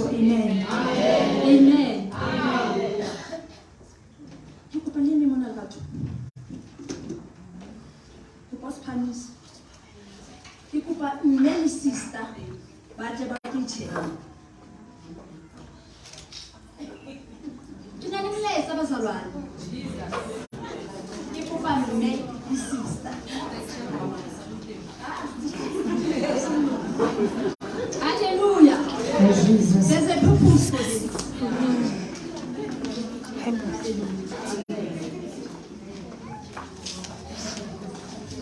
Amen. batho. Kopa Spanish. Ke kopa mme le sister ba tle ba ke tshela. Ke nna le etsa bazalwane. Ke kopa mme le sister. Hallelujah. There's a purpose for this.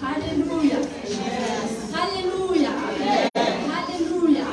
Hallelujah. Hallelujah. Hallelujah.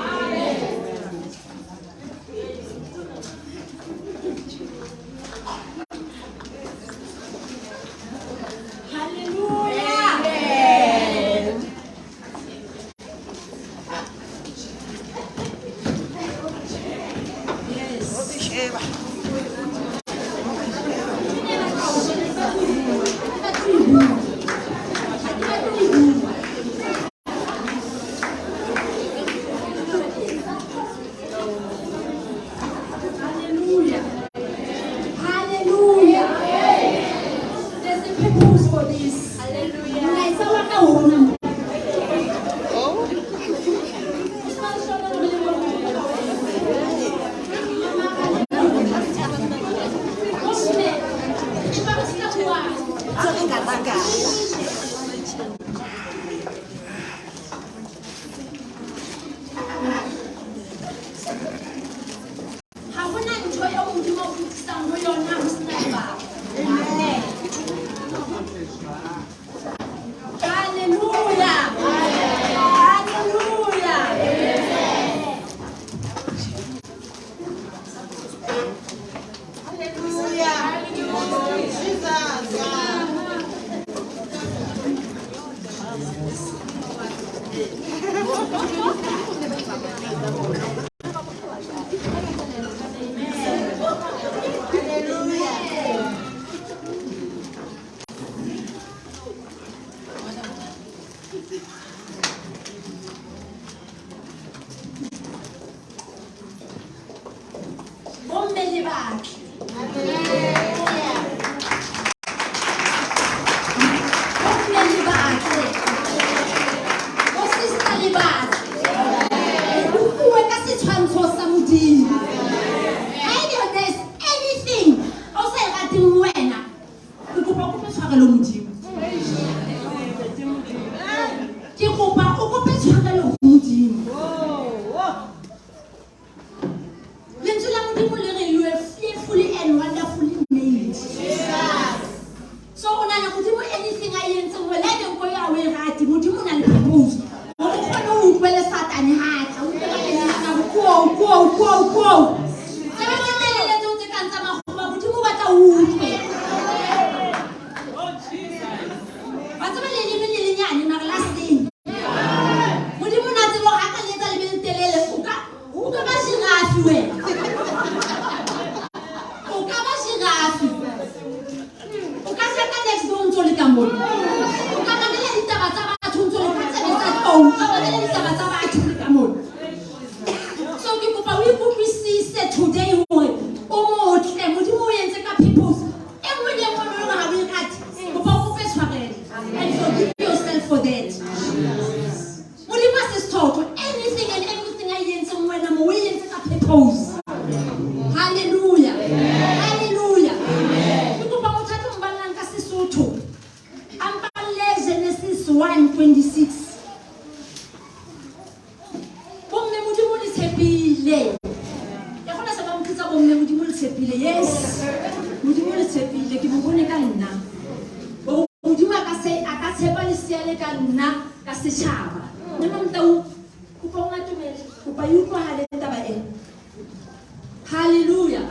Hallelujah.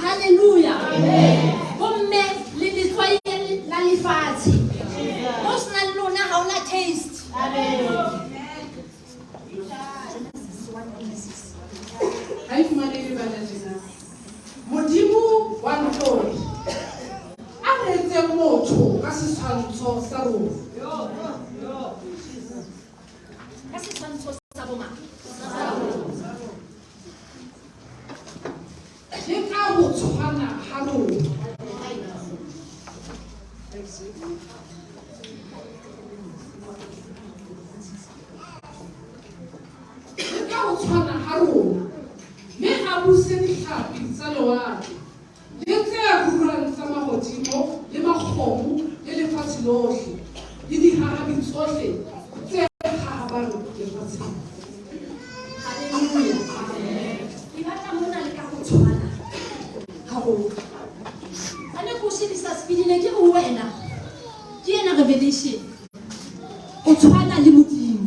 Hallelujah. Bomme le letswaye la lefatshe. Mo sna lona ha ona taste. Hai fumanele bana jena. Modimo wa ntlo. A retse motho ka setshwantsho sa rona. Ka setshwantsho sa boma. Ke ka go tshwana ha lona. Ka o tshwana ha rona. Me ha buse dihlapi tsa lewatle. Le tse rurang tsa mahodimo le makgomo le lefatshe lohle. Le diharami tsohle tse hahabang lefatsheng. Hallelujah. Ke batla mona le ka go tshwana. Haholo. Ane go shebisa speedile ke go wena. Ke ena revelation. O tshwana le Modimo.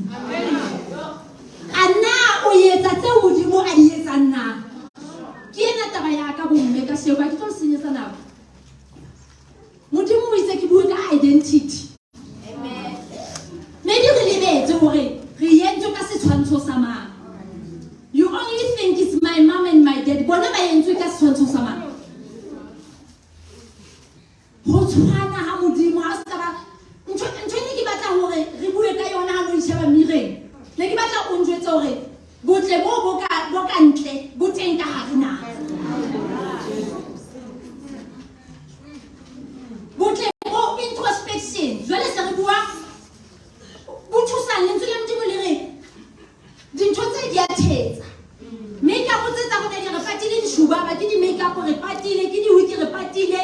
Ana o yetsa tse Modimo a di etsang na. Ke ena taba ya ka bomme ka sheba ke tlo senyetsa nako. Modimo o itse ke bua ka identity. Amen. Maybe re lebetse hore re yentse ka setshwantsho sa mang. You only think it's my mom and my dad. Bona ba yentswe ka setshwantsho sa mang. Ho tshwana ha Modimo ha se ka ba ntho ne ke batla hore re bue ka yona ha lo itsheba mireng. Ne ke batla o njwetse hore botle bo ka ntle bo teng ka hare na. Botle bo introspection. Jwale se re bua bo thusa lentswe la Modimo le re dintho tse di a thetsa. Make-up tse tsa bona di re patile dishuba ba ke di make-up re patile ke di wiki re patile.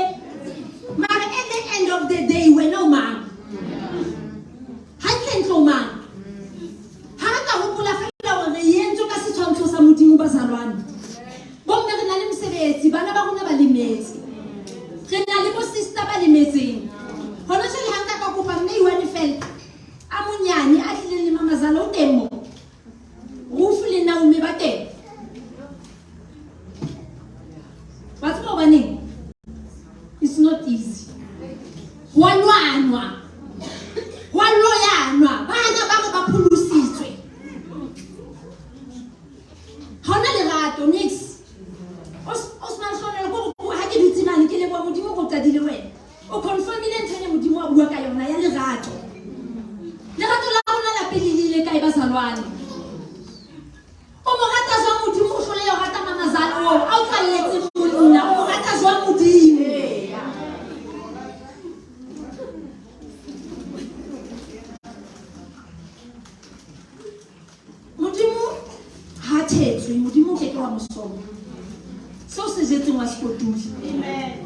Mara at the end of the day we no man. Ha ntlo man. Ha ka hopola fela hore re yentse ka setshwantsho sa Modimo ba salwane. Bomme re na le mosebetsi bana ba rona ba lemetse. Re na le bo sister ba lemetseng. Hona se le hanga ka kopa mme iwane fela. A monyane a tlile le mamazala o teng mo. Rufu le Naomi ba teng. What's happening? It's not easy. Walwanwa. Waloyanwa. Bana ba re ba phulusitswe. Hona le rato mix. Osman Khona go ha ke dutse mane ke le bua Modimo go tsadile wena. O confirm ile ntene Modimo a bua ka yona ya lerato. Lerato la rona la pelile ka iba salwane. O mo rata jwa Modimo o hlole yo rata mamazala o a o tsalletse monna o rata jwa Modimo. Modimo ha thetswe Modimo ke wa mosomo. So se jetseng wa sekotudi. Amen.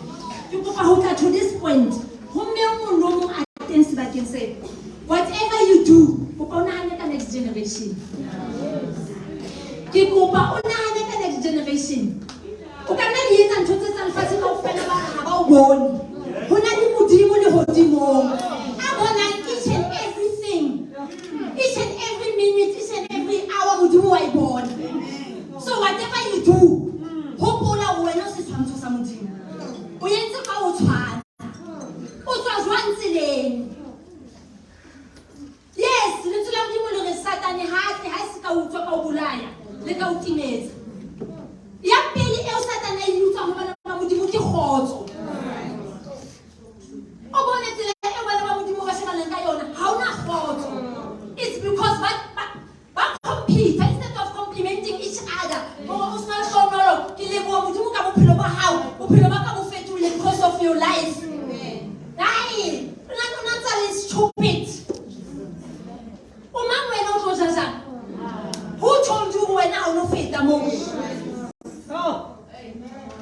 Ke kopa ho tla to this point. Ho mme mo no mo attend sebakeng se. Whatever you do, kopa o nahane ka next generation. Ke kopa o nahane ka next generation. O ka nna di etsa ntho tse tsa lefatshe kaofela ba ha ba o bone. Ho na le Modimo le hodimong. A bona each and everything. Each and every minute, each and every hour Modimo wa e bona. So whatever you do, hopola wena se tshwantsho sa Modimo. O yentse ka o tshwana. O tswa jwang tseleng. Yes, lentswe la Modimo le re Satane ha se ka utswa ka o bolaya le ka o timetsa. Ya pele eo Satane e utswa ho bana ba Modimo ke kgotso. O bone tsela eo bana ba Modimo ba shebanang ka yona ha ona kgotso. It's because ba compete instead of complimenting each other. Mo o sna shonolo ke le bo Modimo ka bophelo ba hao, bophelo ba ka bo fetole because of your life. Dai, una tsale stupid. Who told you when I will fit the most? Oh.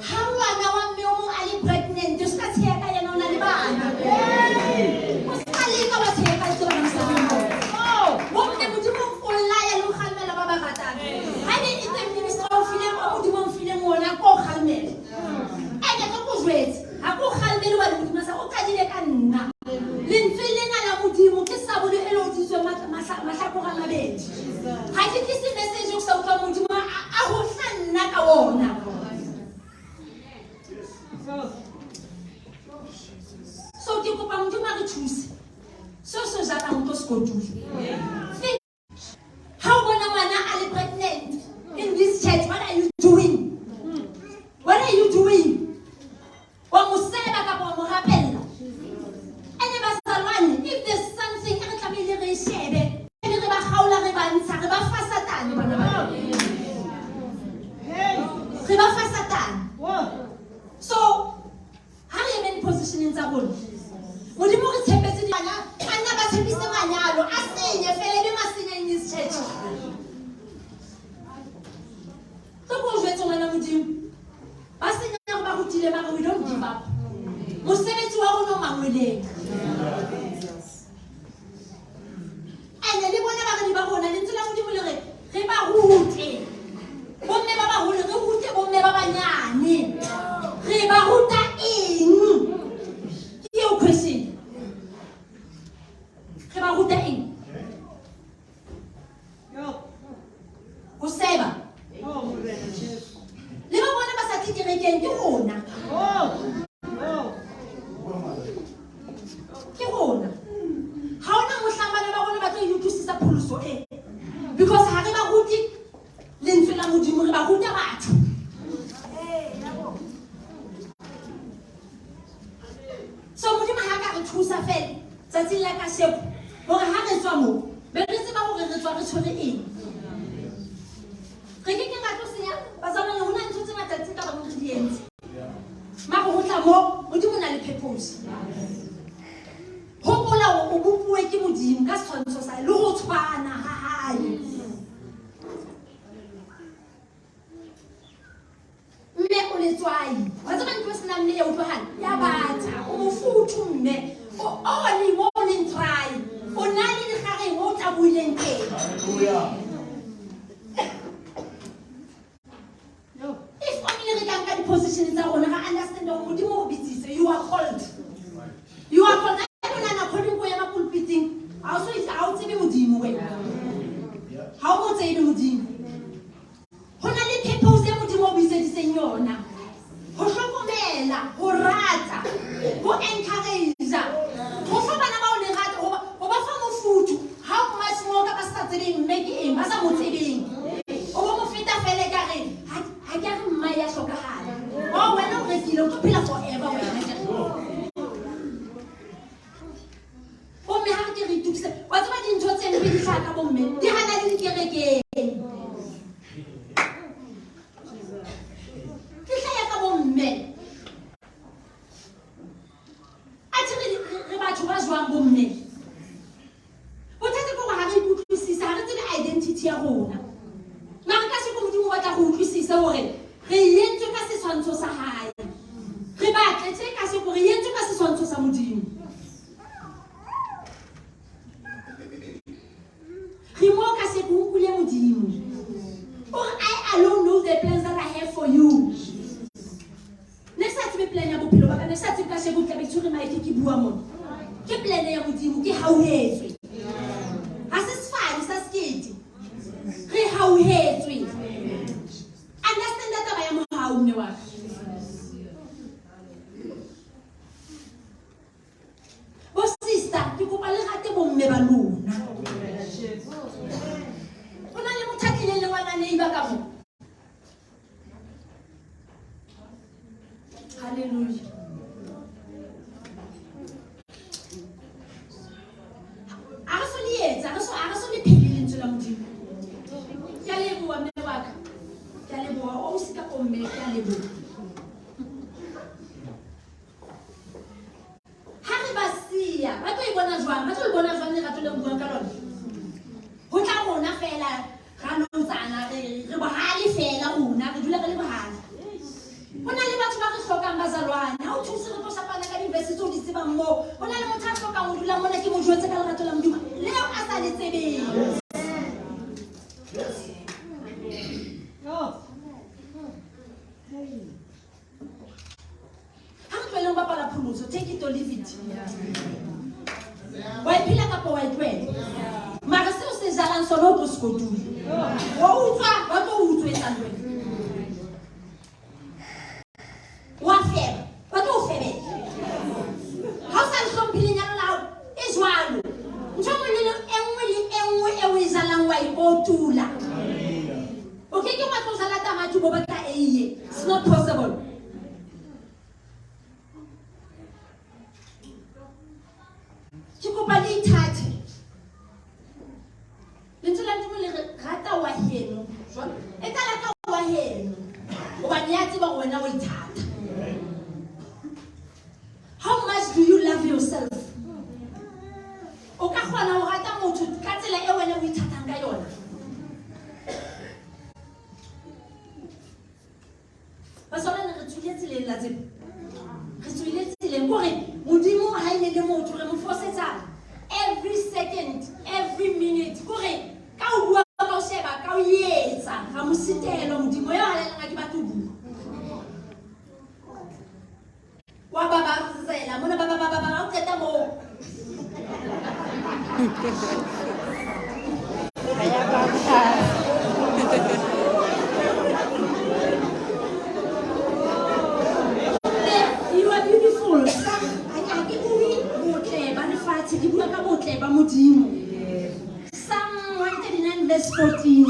How long I want me ali pregnant? Just got here, I know not about. What's my legal was here? I saw him. Oh, what the Mujimu for liar look at me about that. I didn't even minister of film or Mujimu film or I call Halmel. I get a good rate. I go Halmel what Mujimu Okadina. Linfiling and Mujimu, Kisabu, the Elohim, Masakura Mabet. I think this is the message of South Mujima. I will send Nakaona. So, you go to choose. So, that I'm going to go to. Think how when I'm pregnant in this church, what are you doing? What are you doing? If there's something so, how are you in position in Zabul? modimo re tshepetse bana ba tshepise manyalo a senye fela be masenya in this church go jwetsa ngwana modimo ba senya ba rutile ba we don't give up mosebetsi wa rona o mangweleng ene le bona ba re ba bona le tsela modimo le re ba rute bomme ba baholo re rute bomme ba banyane re ba ruta eng ke o question re ba ruta eng go seba le ba bona ba sa tikerekeng ke rona ke rona ha ona mohlambana ba rona ba tlo utlwisisa pholoso e because ha re ba ruti lentswe la modimo re ba ruta batho so modimo ha ka re thusa fela tsatsing la kasheko hore ha re tswa mo be re tseba hore re tswa re tshwere eng re ke ka tlosenya ba tsama ho na ntse tse ngata tse ka ba re di entse mara ho tla mo modimo na le purpose hopola o bupue ke modimo ka setshwantsho sa le ho tshwana ha hae mme o le tswai wa tsama ntwe sena mme ya utlwahana ya batha o mofuthu mme o le mo le ntrai o na le dikgare mo tla buileng teng haleluya if only re ka nka di-position tsa rona ga understand hore modimo o bitsitse you are called according to ema pulpiting ha o tsebe modimo wena ha o mo tsebe modimo ho na le purpose ya modimo o bitseditseng yona ho hlokomela ho rata ho encourage ho fa bana ba o le rata ho ba fa mofuthu ha o mma mo ka ba sa tsebeng mme ke eng ba sa mo tsebeng o bo mo feta fele ka re ha ke re mma ya hlokahala o wena o rekile o tlo phela forever wena ke bomme ha ke re itukise wa tseba dintho tse mpe di tlhaka bomme di hana le dikerekeng ke hlaya ka bomme a tshire re batho ba jwang bomme bothata ke gore ha re ikutlwisisa ha re tsebe identity ya rona mara ka se modimo batla go utlwisisa hore re yentswe ka setshwantsho sa hae re batle tse ka se gore yentswe ka setshwantsho sa modimo Rimoka se kunkule modimo. Or I alone know the plans that I have for you. Ne sa tsebe plan ya bophelo ba ka ne sa tsebe ka shebo tla be tsure maike ke bua mo. Ke plan ya modimo ke hauhetswe. Ha se sefane sa Sekete. Re hauhetswe. Understand that ba ya mo hau ne wa. Bo sister ke kopa le rate bomme ba lona. Hallelujah. Arasoni philile ntse la modimo. Ke a leboha mme wa ka. Ke a leboha o sika komme ke a leboha. Ha re ba siya, ba tlo ibona jwang le ratlo le buang ka lona. Ho tla rona fela ga nontsana re bohale fela rona re dula re le bohale. Hona le batho ba re hlokang bazalwane ha o thuse re tlosa ka di-verse tseo di tsebang moo hona le motho a hlokang ho dula mona ke mo jwetse ka lerato la modimo leo a sa le tsebeng ha re tlohele ho bapala pholoso take it or leave it wa e phela kapa wa e tlohela mara seo se jalang sona o tlo se kotula wa utlwa ba tlo utswetsa le wena wafeba ba tlo febela ha o sa le hlomphile nyalo la hao e jwalo ntho enngwe le enngwe e o e jalang wa e kotula o ke wa tlo jala tamati bo batla eiye it's not possible ke kopa le ithathe lentswe la ndimo le rata wa heno jwalo e ka la ka wa heno hobane ya tseba wena o ithata. How much do you love yourself? kgona ho rata motho ka tsela e wena o ithatang ka yona. Ba sona re tswile tseleng la tsebo. Re tswile tseleng gore modimo ha ile le motho re mo fosetsa every second, every minute. Gore ka o bua ka o sheba ka o yetsa ga mo sitelo modimo yo halelang a ke batho bua. Wa baba tsela mona baba o tseta mo. Kaya baba. You are beautiful. Psalm 139 verse 14.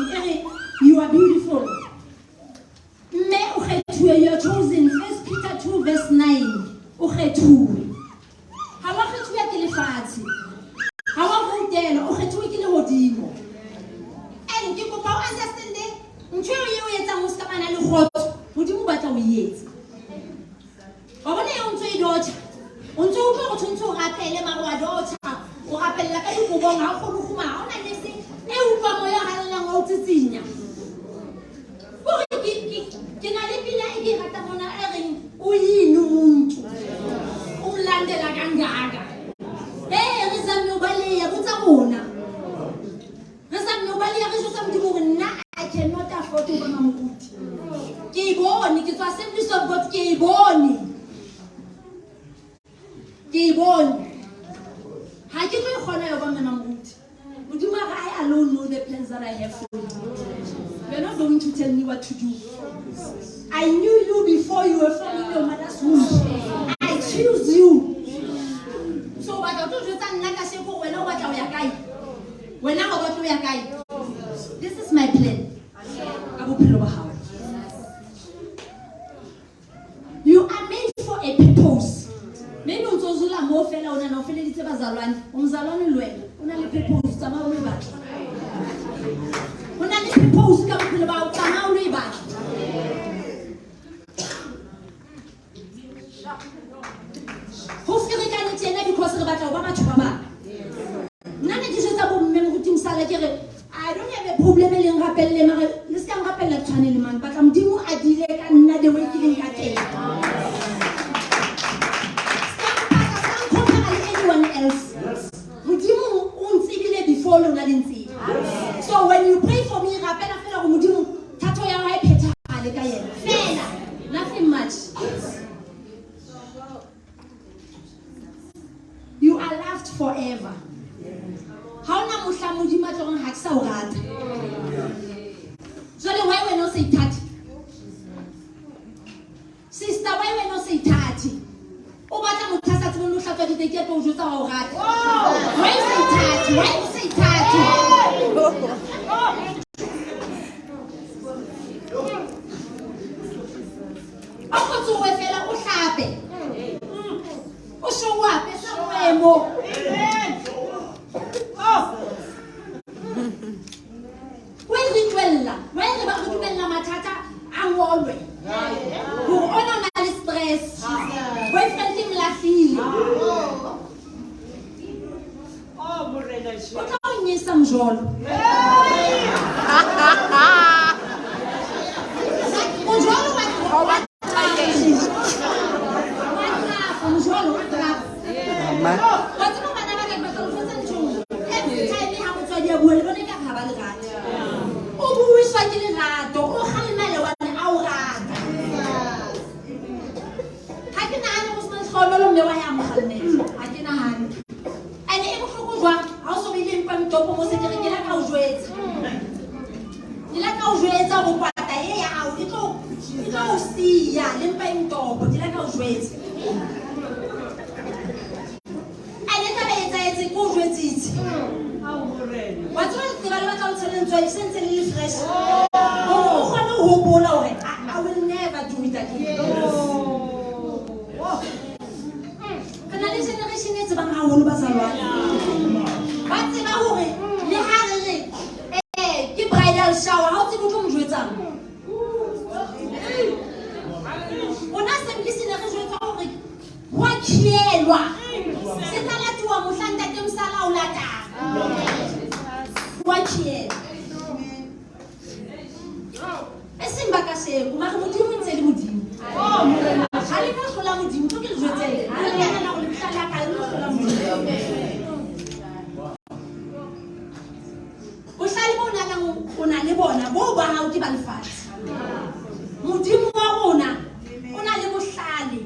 You are beautiful. You are chosen. 1 Peter 2 verse 9. How are you at How are you there? And you go understand it. Until you get a mustamana le hot, would you battle with it? I want to say, daughter. Until you go to rappel my daughter, or rappel like a little one, how come you are? And they say, you come where I am out to see you. Can I live in a Ratamona Erin? We know Ulande la Gangaga. Eh, resam nobody, a Butamona. Resam nobody, I wish something I cannot afford to come out. Kiboni, it was simply so good Kiboni. Kiboni. How can you honor a woman on wood? Would you I alone know the plans that I have for you? You're not going to tell me what to do. I knew you before you were from in your mother's womb. I choose you. So what I told you when I got to your guy. This is my plan. You are made for a purpose. Maybe on Zozula more fellow than Ophelia Bazalan, on Zalon Lue, on a purpose, somehow river. When I purpose come about somehow river. Who feel it because about Obama to Baba? None of this is about memory salary. I don't have a problem in rappel. Let's come rappel a channel man, but I'm doing a delay and not the way killing a day. So when you pray for me, nothing much. You are loved forever. How na mushamudima tlong haksa o rata. Jole why we no say thati? Sister, why we no say thati? O batla mothasa tsebo lo hlatswa diteke tlo o jotsa wa o rata. Why say thati? Why you say thati? Ako tsowe fela o hlape. O showa pesa moemo. When the Bakutella Matata, I'm always who honor my stress. Boyfriend him la fille. What are you some joy? I will never do it again. Shower, how to come with them? On a some listeners what c'est à la toi, mon chant de Msala ou la Watch here. Esimba ka se, ma re modimo ntse le modimo. Ha le ka hlola modimo, tlo ke le jwetse. Ha le yana go le tlala ka le hlola modimo. O hlale mo na le bona, bo ba hao ke ba lefatshe. Modimo wa rona o na le bohlale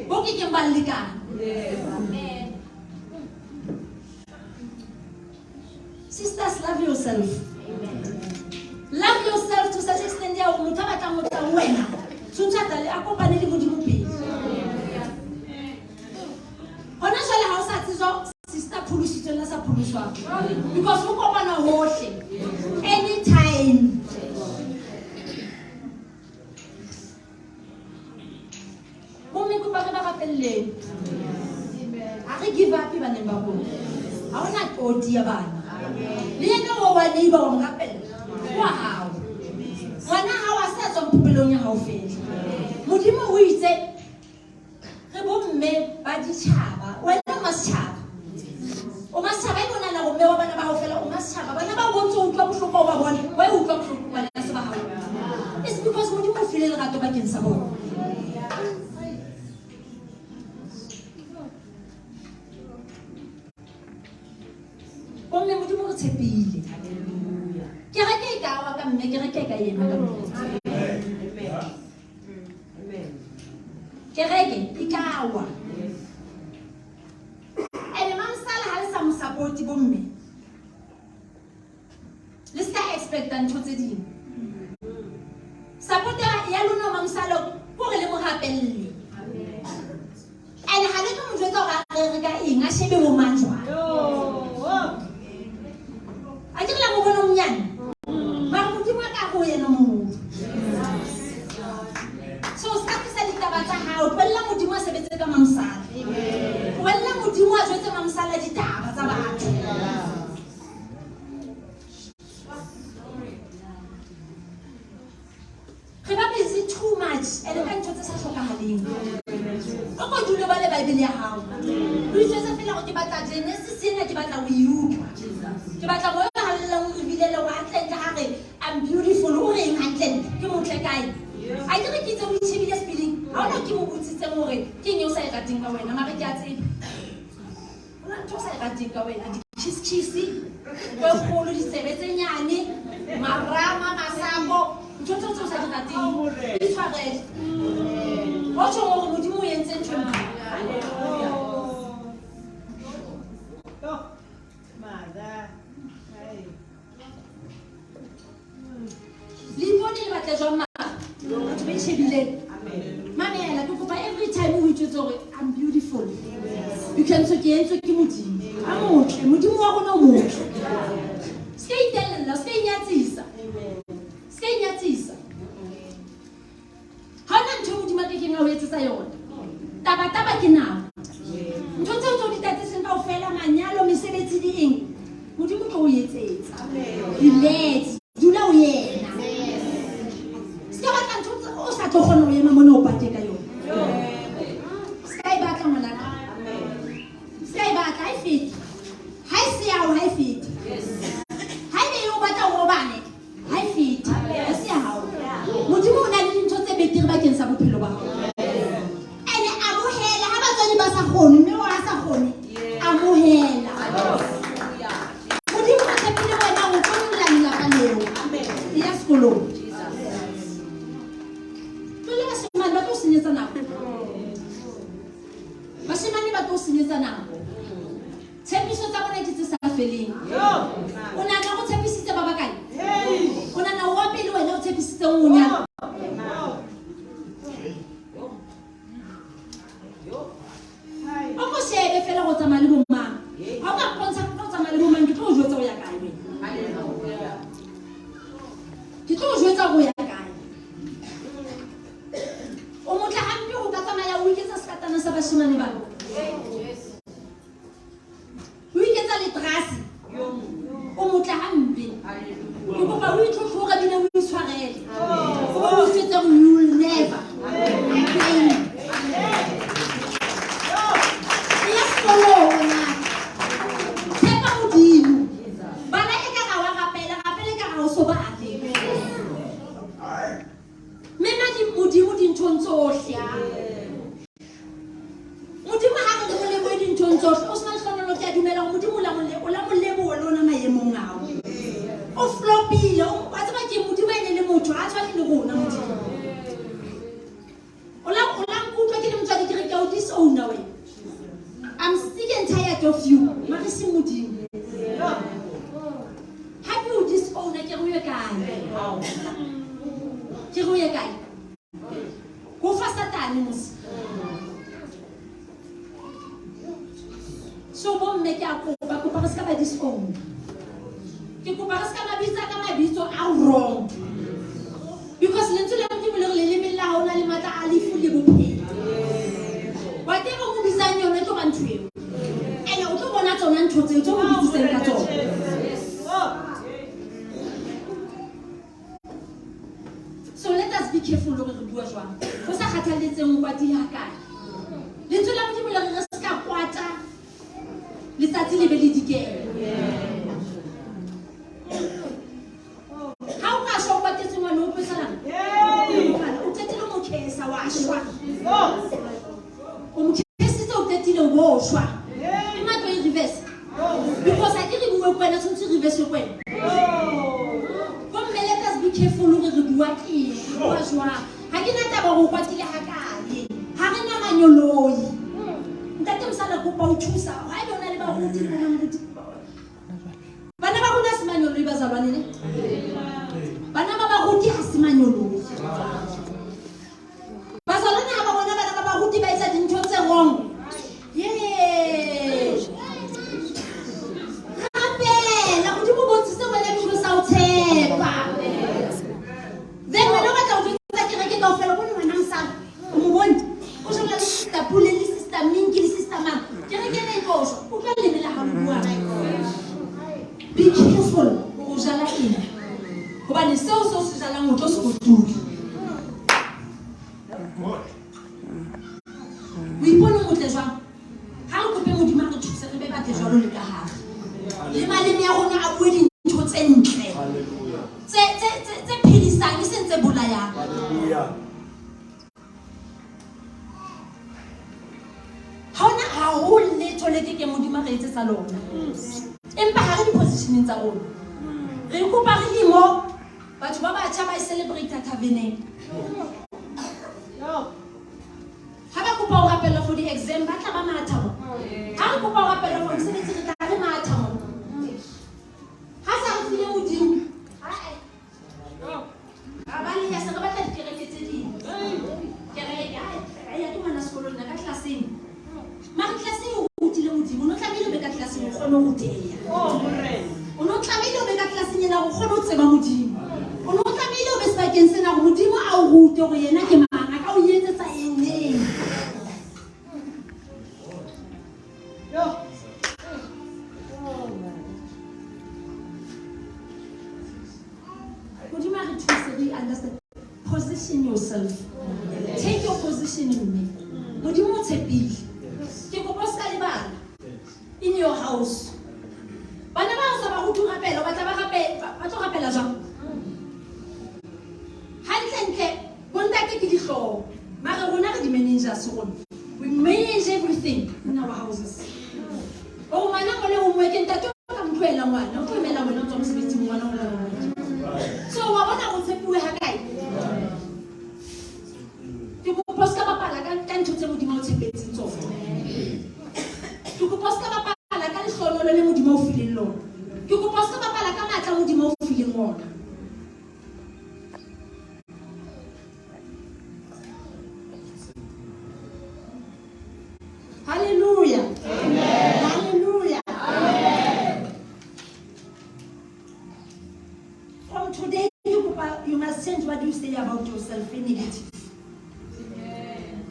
bo ke keng ba lekana. Sisters, love yourself. Love yourself to such extent ya o motho ba tla motla wena. Tshwantsa le akopane le modimo pele. Hona jwale ha o sa tsitswa sister phulusitswe la sa phuluswa. Because o kopana hohle. Anytime. Momme ko ba ka ba pelle. A re give up ba ne ba bona. Ha ona toti ya bana. Le yena o wa neighbor wa mgapela. Wa hao. Ngwana hao a sa tswa popelong ya hao fela. Modimo o itse re bomme ba ditšhaba, wena o masitšhaba. O masitšhaba e bona na go mme wa bana ba hao fela o masitšhaba. Bana ba bontse o utlwa bohloko ba bona. Wa e utlwa bohloko ba le se ba hao. It's because modimo o file lerato bakeng sa bona. Bomme modimo re tshepile. Ke reke ka wa ka mme, ke reke ka yena ka mme. Ke reke ikawa. Ene mamsala ha le sa mo support bomme. Le ska expect ntho tse ding. Support ya lona mamsala ko re le mo rapelle. Ene ha le tlo mo jwetsa gore re ka eng a shebe bo manjwa. A ke la mo bona monyane. Ba mo dimo ka go yena mo. So ska ke sa ditaba tsa hao, twella modimo a sebetse ka mamsala. Twella modimo a jwetse mamsala ditaba tsa batho. Re ba busy too much and ka ntho tse sa hlokahaleng. O go dule ba le Bible ya hao. O itse fela go ke batla Genesis ena ke batla go iutlwa. Ke batla go halla o bilele wa tleng ka hare I'm beautiful o reng hantle ke motle kae. A ke re ke tse o itshebile spelling. Ha ona ke mo botsitse gore ke eng o sa e rateng ka wena mara ke a tseba. Ona ntho sa e rateng ka wena di cheese go kgolo di sebetse nyane marama masambo ntho tse o sa di rateng di tshwarele. O tsho mo modimo o entse ntho nngwe. Haleluya. Livoni le batla jwa mara. Batho ba itshebile. Mamela ke kopa every time o itse gore I'm beautiful. You can so ke entse ke modimo. A motle, modimo wa rona o motle. Ska itella, ska inyatsisa. Ska inyatsisa. Hana ntho modimo ke ke ngao etsetsa yona. Taba ke nao. Ntho tse o di tatseng kaofela manyalo mesebetsi di eng. Modimo tlo o etsetsa. Relax, dula o yena. Ska ba ka ntho o sa tlo kgona go ema mona o pate ka yona. Ska e batla monnaka. Ska e batla ha e fete. Ha e se yao ha e fete. Ha e o batla go bane ha e fete. Ha se yao. Modimo o na le dintho tse betere bakeng sa bophelo ba hao. Ene amohela ha batswadi ba sa kgone mme wa sa kgone. Amohela. Modimo a tshepile wena o tlolla lelapa leo. Ya sekolong. Basimane ba tlo senyetsa nako. Basimane ba tlo senyetsa nako. Tshepiso tsa bona ke tse sa feleng. O nana go tshepisitse ba bakae? O nana wa pele wena o tshepisitse ngonyana. O go shebe fela go tsamaya le bomang. Ha ba kontsha go tsamaya le bomang ke tlo jwetsa go ya kae wena. Haleluya. Ke tlo jwetsa go ya kae. O motla hampe go ka tsamaya o iketsa sekatana sa bashimane ba. O iketsa le trasi. O motla hampe. Ke kopa o itlhotlhoga bile o itshwarele. O fetse go you will never. Yes, follow na. Tshepa modimo. dinakong tsohle o se na hlonolo ke a dumela go modimo o la molebo le ona maemong ao o flopile wa tseba ke modimo ene le motho a tshwane le rona modimo o la nkutlwa ke le motswadi ke re ke o disowna wena I'm sick and tired of you mare se modimo ha ke o disowna ke re o ye kae go fa satane mos so bo mme ke a kopa re ska ba disown ke kopa re ska mabitsa ka mabitso a wrong because lentswe le modimo le leleme la ha ona le matla a lefu le bophelo wa ke go mo bisang yone to ba ntwe ene o tlo bona tsona ntho tseo tso mo bitseng ka tsona so let us be careful lo re bua jwang go sa kgathaletseng kwa di ha kae lentswe la modimo le re ska kwata letsatsi le be le dikelo ha o ka shwa kwatetse ngwana o pesalang o tetile mo khesa wa shwa o mo khesitse o tetile wo shwa e matlo e reverse because I didn't bua kwena tshwantse reverse kwena let us be careful lo re bua ke bua jwang ha ke na taba go kwatile ha kae ha re na manyoloi ntate msala kopa o thusa ha e bona le ba ruti bona moruti bana ba rona semanyoloi ba zalwane le bana ba ruti ha semanyoloi ba zalwane ha ba bona bana ba ruti ba etsa dintho tse wrong then when over the winter ke reke ka ofela bona ngwana msana o mo bonne o jona le sister pule le sister minki le sister man ke reke le go o ka le mela ha bua be careful o jala eng go ba ne seo se jala motho se go tuli o ipone motle jwang ha o kope modimo re thusa re be ba te jwalo le ka ha le maleme ya rona a bue dintho tse ntle tse phedisang e sentse bolayang ha ho letho le ke modimo re etsetsa lona empa ha re di-positioneng tsa rona re kopa re imo batho ba batjha ba celebrate taveneng ha ba kopa o rapella for di-exam ba tla ba matha mo ha re kopa o rapella for mosebetsi re tla re matha mo ha sa re file modimo abali ya se re batla dikereke tse ding kereke ya ke ngwana sekolong na ka tlelaseng mara tlelaseng o rutile modimo o no tlamehile o be ka tlelaseng o kgone ho ruteya o no tlamehile o be ka tlelaseng ena go kgone ho tseba modimo o no tlamehile o be sebakeng sena go modimo a o rute gore yena ke mana ka o etsetsa eng understand. Position yourself. Take your position in me. Modimo tshepile. Ke go posta le bana in your house. Bana ba sa ba go rapela ba tla ba tlo rapela jang. Hantle bontate ke di hlo. Mara rona re di managers rona. We manage everything in our houses. Oh mana go le o mo ke ntate ka mtwela ngwana, o tlemela bona o tswa mosebetsing ngwana o la. So wa bona go tshepiwe ha kae? Ke go posta ba pala ka ntho tse modimo o tshepetseng tsona. Ke go posta ba pala ka lehlono le modimo o fileng lona. Ke go posta ba pala ka matla modimo o fileng ona. Hallelujah. Amen. Hallelujah. Amen. From today, you must change what you say about yourself in negative. Amen.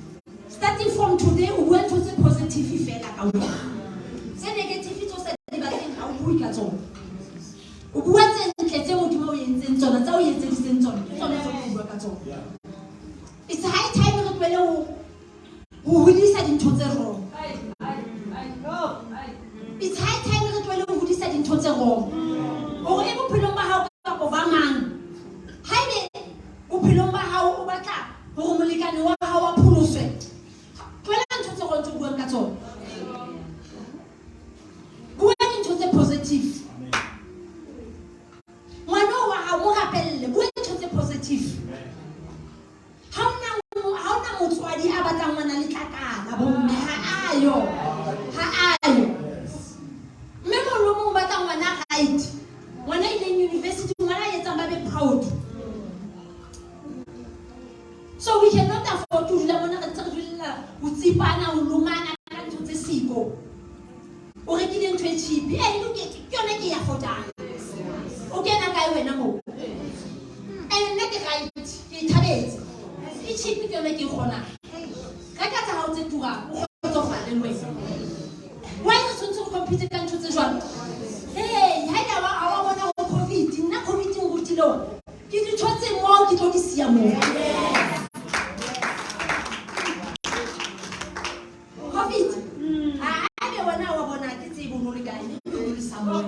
Starting from today, we want to say positive effect. Say negative, it's also the bad thing. How we can do. What's in the it's high time we decide into the wrong. It's high time we decide into the wrong. Or ever put on my house of a man. Hide it. Upilomba how Obata, or Molican, how a pull sweat. 12 to work at all. o rekile ntho e cheap ke yona ke ya fotang o kena kae wena mo nna ke right ke thabetse e cheap ke yona ke kgona reka tsa hao tse turang o kgotsofale le wena why re tshwanetse go compete ka ntho tse jwang ha ya ba a bona go covid nna covid e ngutile ona ke ditho tse mo ke tlo di sia mo covid a be wena wa bona ke tse bo le kae le le sa mo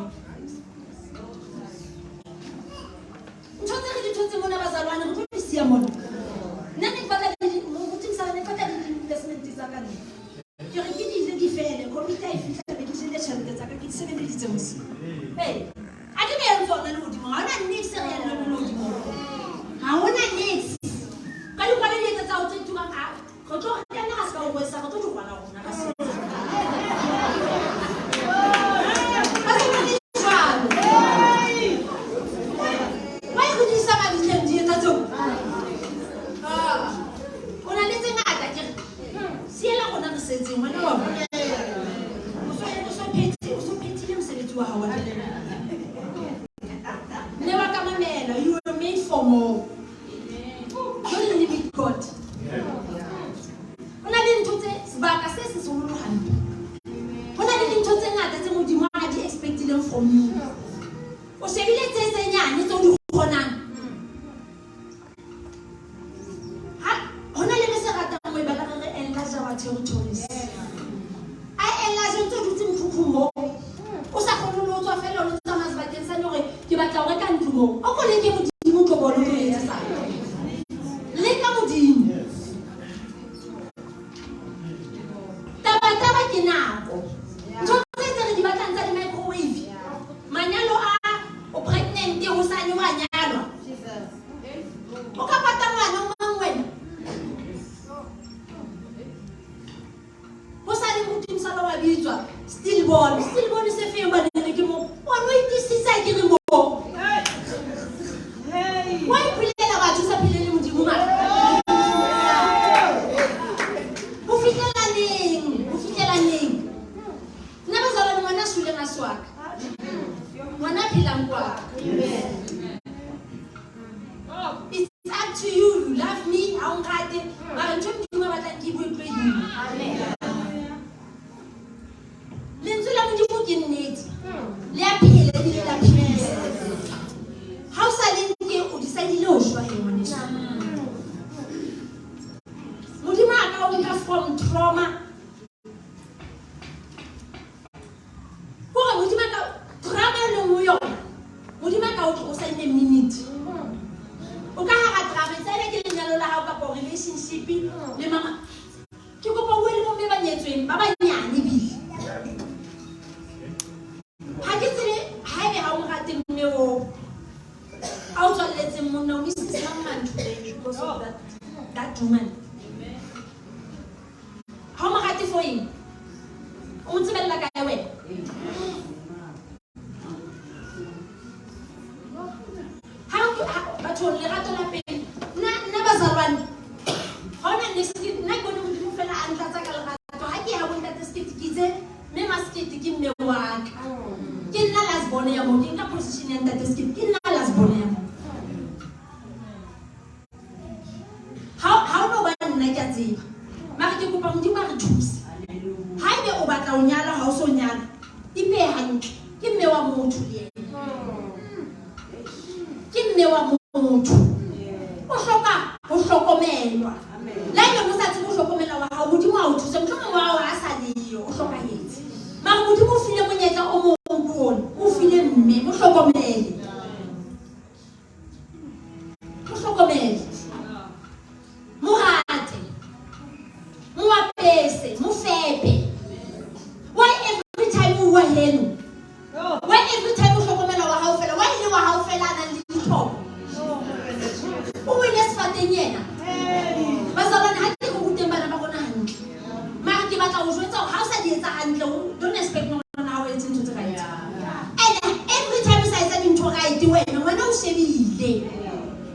ntse re ditho tse mona bazalwane re tlo di sia mo nna ne batla mo tsa ne batla investment tsa ka nne ke re ke di fele computer e fitla be ke jele tšhelete tsa ka ke sebedisitse mosi a ke be tsona le modimo ha ona nix re ya le modimo ha ona nix ka di kwala le tsa o tse turang a go tlo ka nna ga se ka go boesa go tlo di kwala rona ka se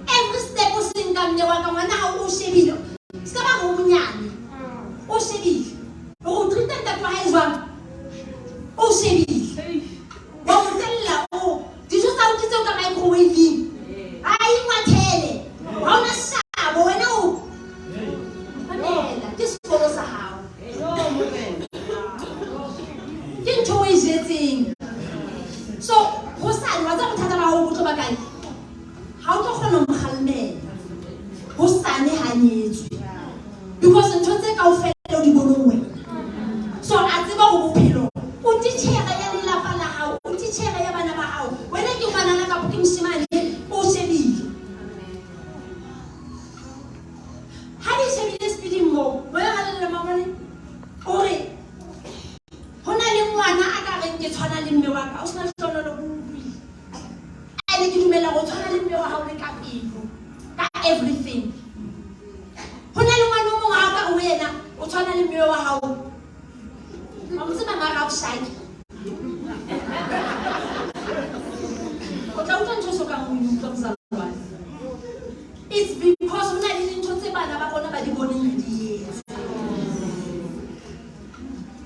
every step o senka mme wa ka ngwana ha o shebile ska ba go munyane o shebile o treat ntate wa hae jwang o nyetseng. So go sane wa tsa go thata ba go botlo ba kae ha o tlo kgona go kgalmela go sane ha nyetswe because ntho tse ka o fela o di bonongwe. So a tseba go bophelo o titshega ya lelapa la hao o titshega ya bana ba hao wena ke ngwana la ka bo ke moshemane o shebile ha di shebile speeding mo wena ga le mamane ore hona le ngwana a ka reng ke tshwana le mme wa ka o sna tshwana le bobui a le ke dumela go tshwana le mme wa hao le ka pelo ka everything. Hona le ngwana o mongwe a ka go wena o tshwana le mme wa hao a motse mama ga o shaki o tla utlwa ntho so ka go utlwa mzalwane. It's because hona le dintho tse bana ba bona ba di boneng re di etsa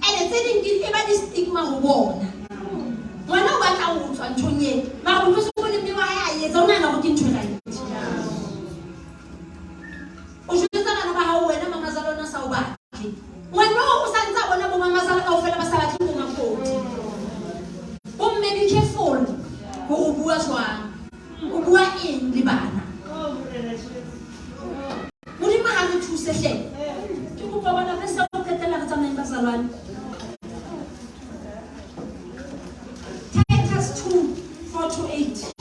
and tse ding ke ba di stigma go bona ngwana o batla go tswa nthong e ba go se bone mme wa hae a etsa o nana go ke ntho e right o jwetsa bana ba hao wena mama za lona sa o batle ngwana o sa ntse bona bo mama za ka o fela ba sa batle go mafoti o mme be careful go go bua jwang o bua eng le bana modimo ha re thuse hle ke go ba bana ba sa go ketela re tsamaeng ba salwane. Titus 2:4-8.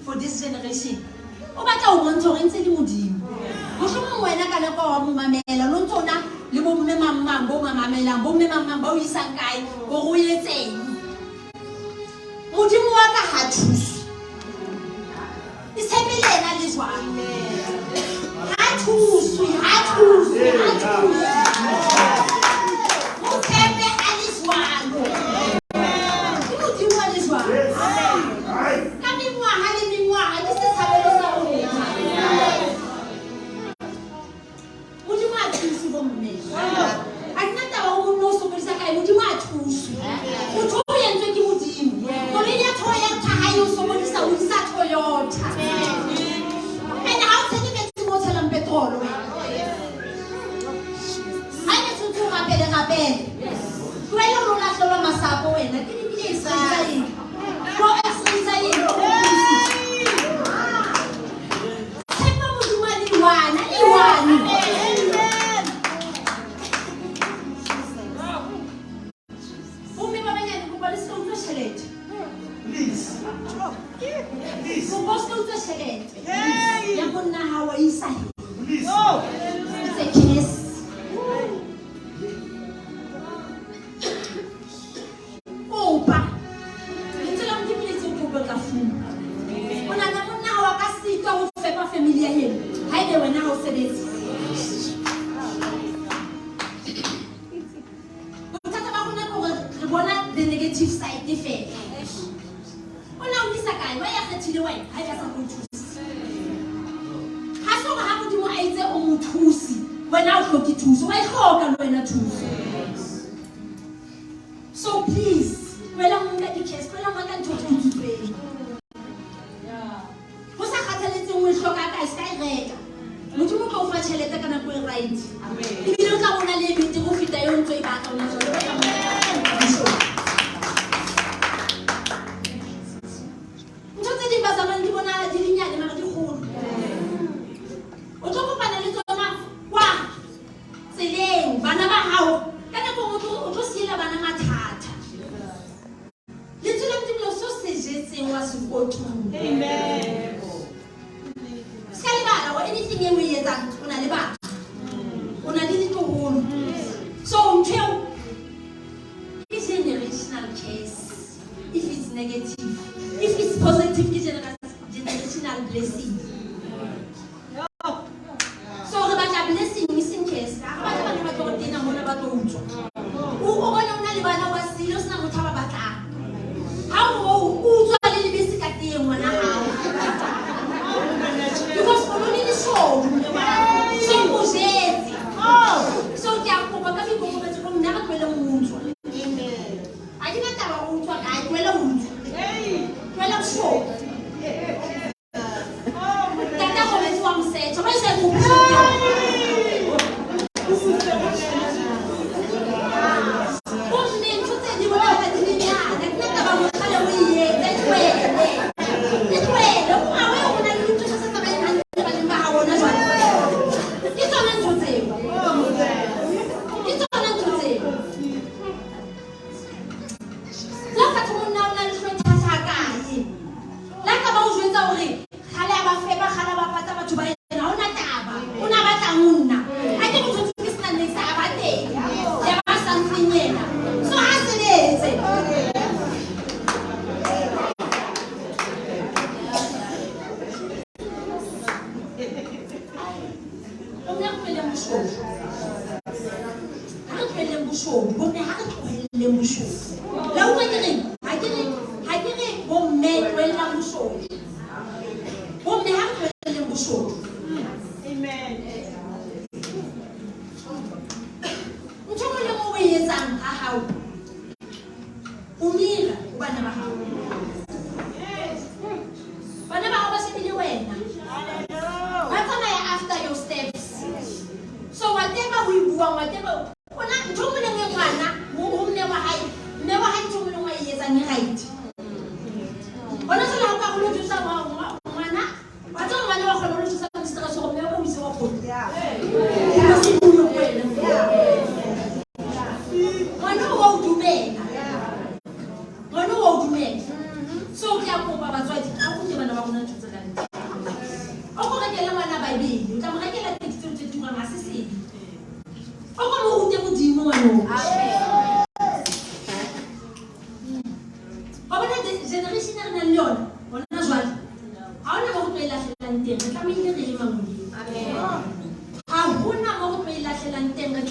For this generation, o batla o bontsha gore ntse di modimo mohlomong wena ka nako wa mo mamela lo ntsona le bo mme mamang bo mamamelang bo mme mamang ba o isang kae go go etseng modimo wa ka ha thusi isebelena le jwang ha thusi So please, Amen. Anything you hear that so it's a generational case. If it's negative, if it's positive, it's a generational blessing. So the blessing is in case.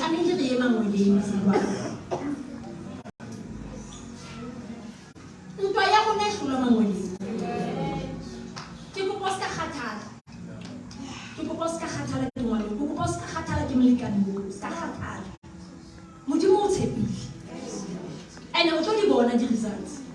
tlamehile re ye mangweleng ntwa ya rona e hlolwa mangweleng. Ke kopa o ska kgathala, ke kopa o ska kgathala ke ngwana, ke kopa o ska kgathala ke molekane mo, ska kgathala. Modimo o tshepile ene o tlo di bona di results.